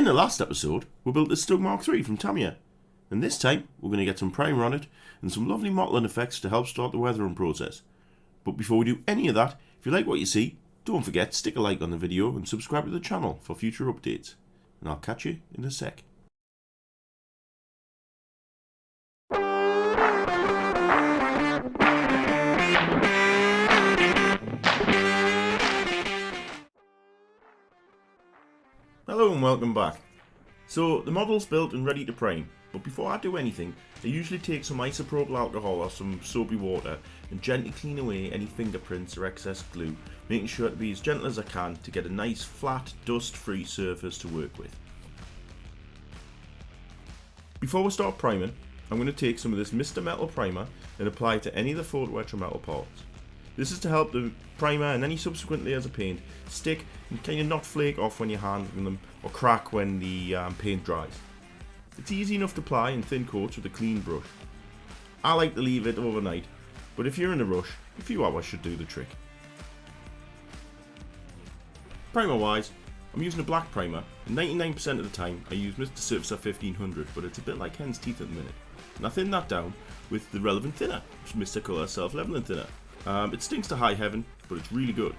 the last episode, we built the Stug Mark III from Tamiya, and this time we're going to get some primer on it and some lovely mottling effects to help start the weathering process. But before we do any of that, if you like what you see, don't forget to stick a like on the video and subscribe to the channel for future updates. And I'll catch you in a sec. Hello and welcome back. So the model's built and ready to prime, but before I do anything, I usually take some isopropyl alcohol or some soapy water and gently clean away any fingerprints or excess glue, making sure to be as gentle as I can to get a nice flat, dust-free surface to work with. Before we start priming, I'm going to take some of this Mr. Metal primer and apply it to any of the photo etcher metal parts. This is to help the primer and any subsequent layers of paint stick and kind of not flake off when you're handling them or crack when the paint dries. It's easy enough to apply in thin coats with a clean brush. I like to leave it overnight, but if you're in a rush, a few hours should do the trick. Primer wise, I'm using a black primer, and 99% of the time I use Mr. Surfacer 1500, but it's a bit like hen's teeth at the minute. And I thin that down with the relevant thinner, which is Mr. Colour Self-Leveling Thinner. It stinks to high heaven, but it's really good.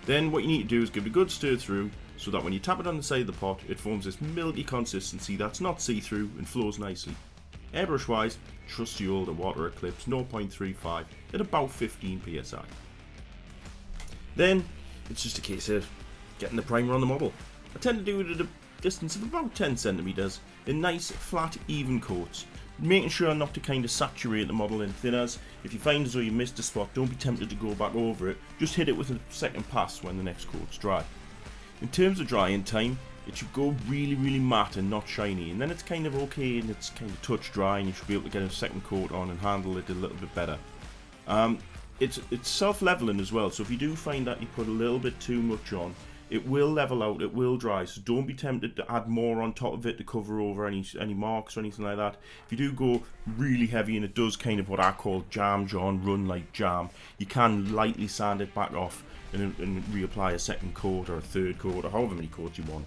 Then what you need to do is give it a good stir through, so that when you tap it on the side of the pot, it forms this milky consistency that's not see-through and flows nicely. Airbrush wise, trust the older water eclipse 0.35 at about 15 psi. Then it's just a case of getting the primer on the model. I tend to do it at a distance of about 10 centimeters in nice, flat, even coats, making sure not to kind of saturate the model in thinners. If you find as though you missed a spot, don't be tempted to go back over it, just hit it with a second pass when the next coat's dry. In terms of drying time, it should go really matte and not shiny, and then it's kind of okay and it's kind of touch dry and you should be able to get a second coat on and handle it a little bit better. It's self-leveling as well, so if you do find that you put a little bit too much on, it will level out, it will dry, so don't be tempted to add more on top of it to cover over any marks or anything like that. If you do go really heavy and it does kind of what I call jam John, run like jam, you can lightly sand it back off and reapply a second coat or a third coat or however many coats you want.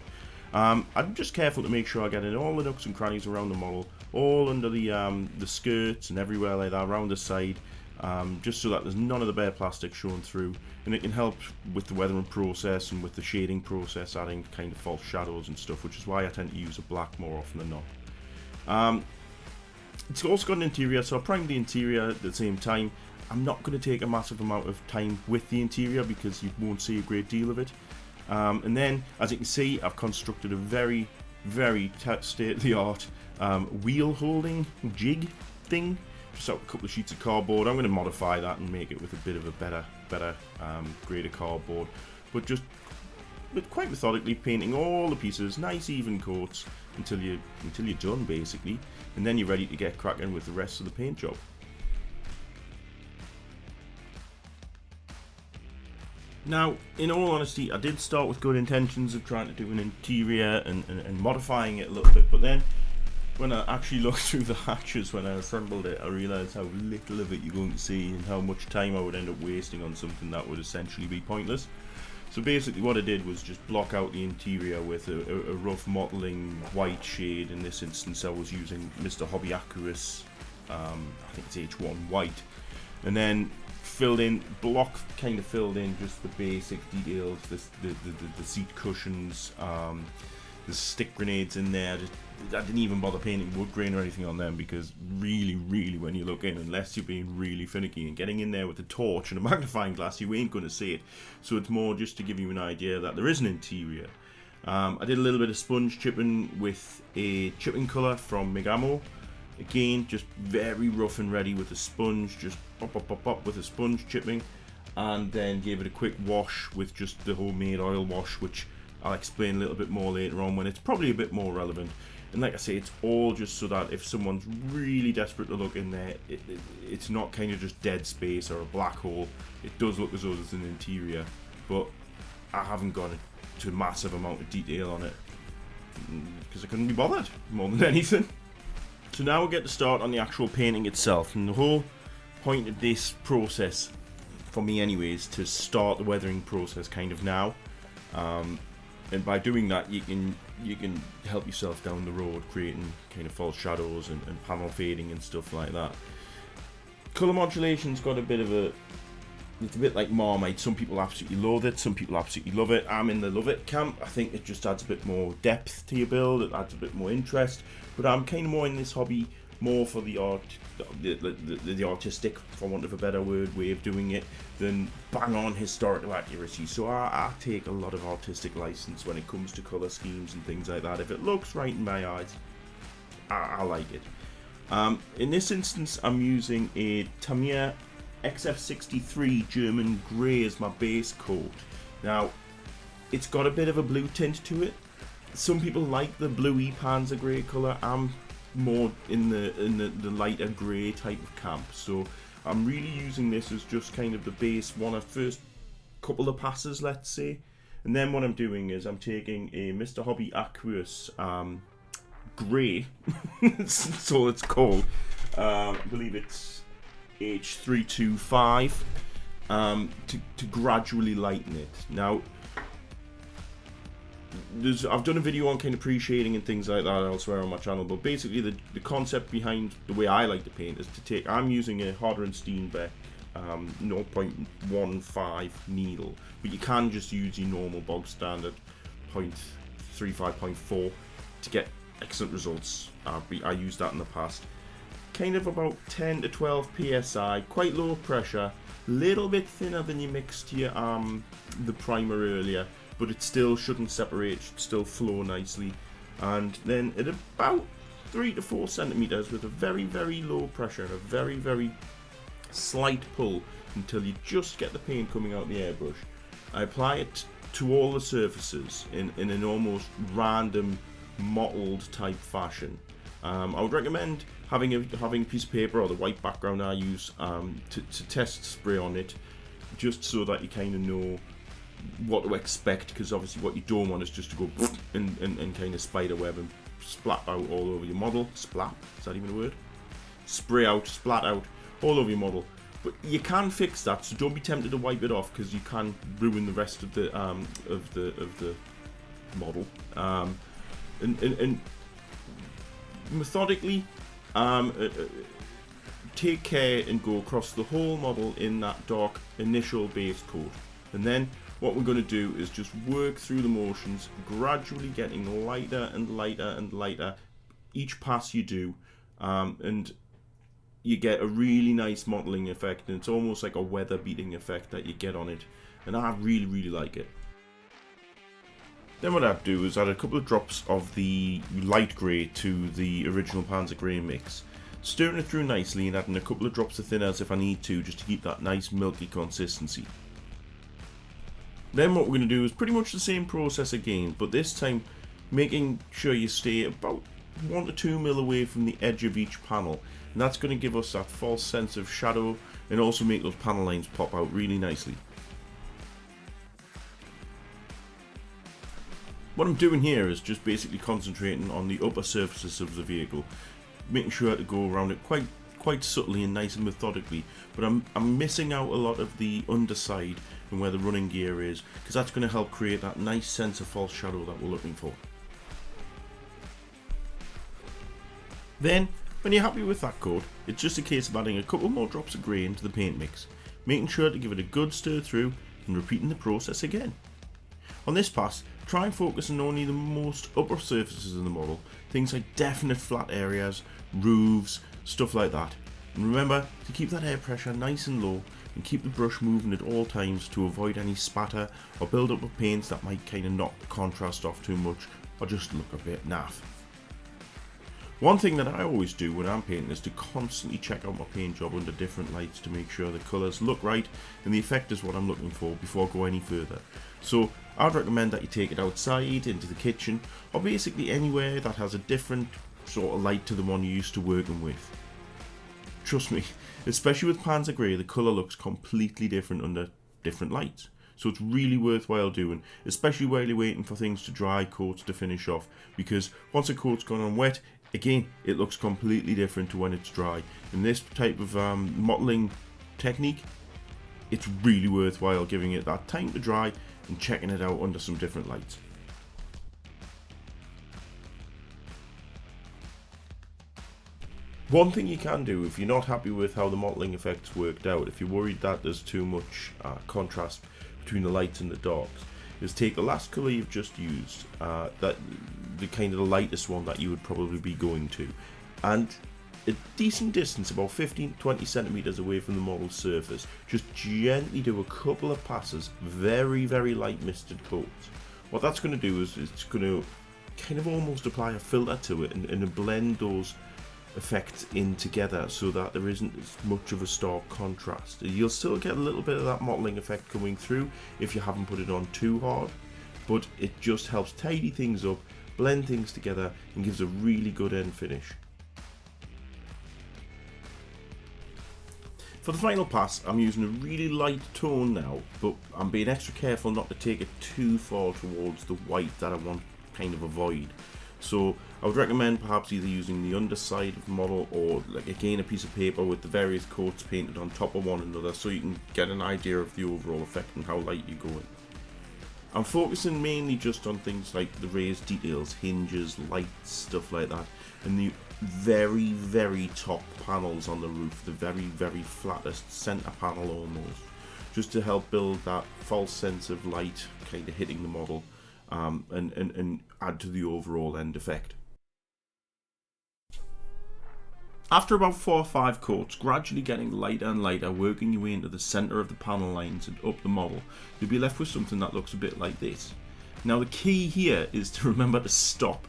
I'm just careful to make sure I get in all the nooks and crannies around the model, all under the skirts and everywhere like that, around the side. Just so that there's none of the bare plastic showing through, and it can help with the weathering process and with the shading process, adding kind of false shadows and stuff, which is why I tend to use a black more often than not. It's also got an interior, so I'll prime the interior at the same time. I'm not going to take a massive amount of time with the interior because you won't see a great deal of it. And then, as you can see, I've constructed a very state-of-the-art wheel holding jig thing. Just out a couple of sheets of cardboard. I'm going to modify that and make it with a bit of a better grade of cardboard, but quite methodically painting all the pieces, nice even coats until you're done basically, and then you're ready to get cracking with the rest of the paint job. Now, in all honesty, I did start with good intentions of trying to do an interior and modifying it a little bit, but then when I actually looked through the hatches when I assembled it, I realised how little of it you're going to see and how much time I would end up wasting on something that would essentially be pointless. So basically what I did was just block out the interior with a rough mottling white shade. In this instance I was using Mr. Hobby Accura's, I think it's H1 white, and then filled in just the basic details, the seat cushions, the stick grenades in there. I didn't even bother painting wood grain or anything on them because really when you look in, unless you're being really finicky and getting in there with a torch and a magnifying glass, you ain't going to see it. So it's more just to give you an idea that there is an interior. I did a little bit of sponge chipping with a chipping colour from Megamo. Again, just very rough and ready with a sponge, just pop with a sponge chipping, and then gave it a quick wash with just the homemade oil wash, which I'll explain a little bit more later on when it's probably a bit more relevant. And like I say, it's all just so that if someone's really desperate to look in there, it's not kind of just dead space or a black hole. It does look as though there's an interior, but I haven't gone to a massive amount of detail on it because I couldn't be bothered more than anything. So now we'll get to start on the actual painting itself, and the whole point of this process, for me anyways, to start the weathering process kind of now. And by doing that, you can you can help yourself down the road, creating kind of false shadows and panel fading and stuff like that. Colour modulation's got a bit of a, it's a bit like Marmite. Some people absolutely loathe it, some people absolutely love it. I'm in the love it camp. I think it just adds a bit more depth to your build, it adds a bit more interest, but I'm kind of more in this hobby more for the art, the artistic, for want of a better word, way of doing it, than bang on historical accuracy. So I take a lot of artistic license when it comes to colour schemes and things like that. If it looks right in my eyes, I like it. In this instance, I'm using a Tamiya XF63 German Grey as my base coat. Now, it's got a bit of a blue tint to it. Some people like the bluey Panzer Grey colour. I'm more in the lighter grey type of camp, so I'm really using this as just kind of the base one at first couple of passes, let's say, and then what I'm doing is I'm taking a Mr. Hobby Aqueous Grey, so it's called, I believe it's H325, to gradually lighten it. Now, I've done a video on kind of pre-shading and things like that elsewhere on my channel, but basically the concept behind the way I like to paint is to take, I'm using a Harder & Steenbeck 0.15 needle, but you can just use your normal bog standard 0.35, 0.4 to get excellent results. I used that in the past. Kind of about 10 to 12 psi, quite low pressure, little bit thinner than you mixed your the primer earlier, but it still shouldn't separate, it should still flow nicely. And then at about 3 to 4 centimeters with a very, very low pressure and a very, very slight pull until you just get the paint coming out the airbrush, I apply it to all the surfaces in an almost random mottled type fashion. I would recommend having a piece of paper or the white background I use to test spray on it, just so that you kind of know what to expect, because obviously what you don't want is just to go and kind of spider web and splat out all over your model. Splat? Is that even a word? Spray out, splat out all over your model. But you can fix that, so don't be tempted to wipe it off, because you can ruin the rest of the model. And methodically, take care and go across the whole model in that dark initial base coat, and then what we're going to do is just work through the motions, gradually getting lighter and lighter and lighter each pass you do, and you get a really nice mottling effect, and it's almost like a weather beating effect that you get on it, and I really, really like it. Then what I'd do is add a couple of drops of the light grey to the original Panzer Grey mix, stirring it through nicely and adding a couple of drops of thinners if I need to, just to keep that nice milky consistency. Then what we're going to do is pretty much the same process again, but this time making sure you stay about 1 to 2 mil away from the edge of each panel, and that's going to give us that false sense of shadow and also make those panel lines pop out really nicely. What I'm doing here is just basically concentrating on the upper surfaces of the vehicle, making sure to go around it quite subtly and nice and methodically, but I'm missing out a lot of the underside and where the running gear is, because that's going to help create that nice sense of false shadow that we're looking for. Then, when you're happy with that coat, it's just a case of adding a couple more drops of grey into the paint mix, making sure to give it a good stir through and repeating the process again. On this pass, try and focus on only the most upper surfaces of the model, things like definite flat areas, roofs, stuff like that. And remember to keep that air pressure nice and low and keep the brush moving at all times to avoid any spatter or build up of paints that might kind of knock the contrast off too much or just look a bit naff. One thing that I always do when I'm painting is to constantly check out my paint job under different lights to make sure the colours look right and the effect is what I'm looking for before I go any further. So I'd recommend that you take it outside, into the kitchen, or basically anywhere that has a different sort of light to the one you're used to working with. Trust me, especially with Panzer Grey, the colour looks completely different under different lights. So it's really worthwhile doing, especially while you're waiting for things to dry, coats to finish off, because once a coat's gone on wet, again, it looks completely different to when it's dry. In this type of mottling technique, it's really worthwhile giving it that time to dry and checking it out under some different lights. One thing you can do if you're not happy with how the mottling effects worked out, if you're worried that there's too much contrast between the lights and the darks, is take the last colour you've just used, that the kind of the lightest one that you would probably be going to, and a decent distance, about 15-20 centimeters away from the model's surface, just gently do a couple of passes, very light misted coats. What that's going to do is it's going to kind of almost apply a filter to it and blend those effects in together so that there isn't as much of a stark contrast. You'll still get a little bit of that mottling effect coming through if you haven't put it on too hard, but it just helps tidy things up, blend things together, and gives a really good end finish. For the final pass, I'm using a really light tone now, but I'm being extra careful not to take it too far towards the white that I want to kind of avoid. So I would recommend perhaps either using the underside of the model or, like, again, a piece of paper with the various coats painted on top of one another so you can get an idea of the overall effect and how light you're going. I'm focusing mainly just on things like the raised details, hinges, lights, stuff like that, and the very top panels on the roof, the very flattest centre panel almost, just to help build that false sense of light kind of hitting the model, and add to the overall end effect. After about 4 or 5 coats, gradually getting lighter and lighter, working your way into the centre of the panel lines and up the model, you'll be left with something that looks a bit like this. Now the key here is to remember to stop,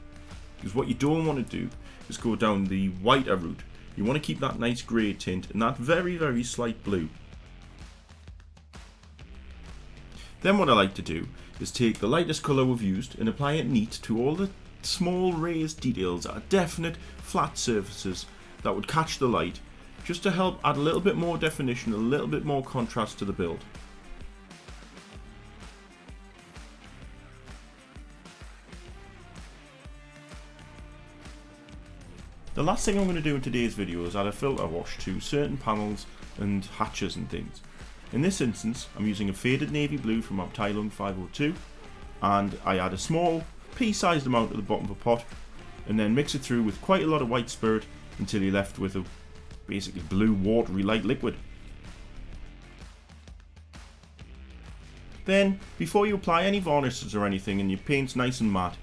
because what you don't want to do is go down the whiter route. You want to keep that nice grey tint and that very slight blue. Then what I like to do is take the lightest colour we've used and apply it neat to all the small raised details that are definite flat surfaces that would catch the light, just to help add a little bit more definition, a little bit more contrast to the build. The last thing I'm going to do in today's video is add a filter wash to certain panels and hatches and things. In this instance, I'm using a faded navy blue from Uppbeat 502, and I add a small pea-sized amount at the bottom of a pot, and then mix it through with quite a lot of white spirit until you're left with a basically blue watery light liquid. Then, before you apply any varnishes or anything and your paint's nice and matte,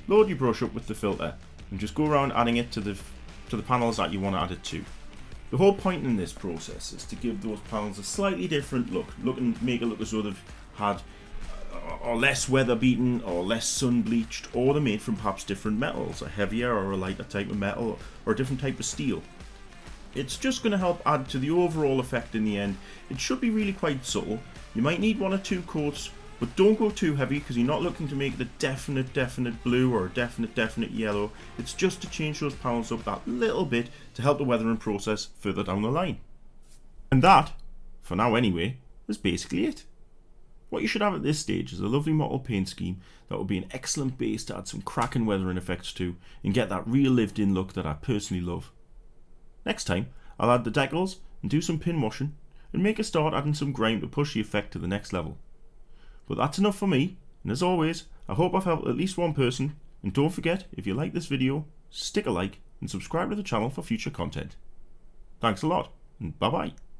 load your brush up with the filter and just go around adding it to the panels that you want to add it to. The whole point in this process is to give those panels a slightly different look, make it look as though they've had or less weather beaten or less sun bleached, or they're made from perhaps different metals, a heavier or a lighter type of metal or a different type of steel. It's just going to help add to the overall effect in the end. It should be really quite subtle. You might need 1 or 2 coats, but don't go too heavy because you're not looking to make it a definite blue or a definite yellow. It's just to change those panels up that little bit to help the weathering process further down the line. And that, for now anyway, is basically it. What you should have at this stage is a lovely mottled paint scheme that will be an excellent base to add some cracking weathering effects to and get that real lived in look that I personally love. Next time, I'll add the decals and do some pin washing and make a start adding some grime to push the effect to the next level. But that's enough for me, and as always, I hope I've helped at least one person, and don't forget, if you like this video, stick a like and subscribe to the channel for future content. Thanks a lot, and bye bye.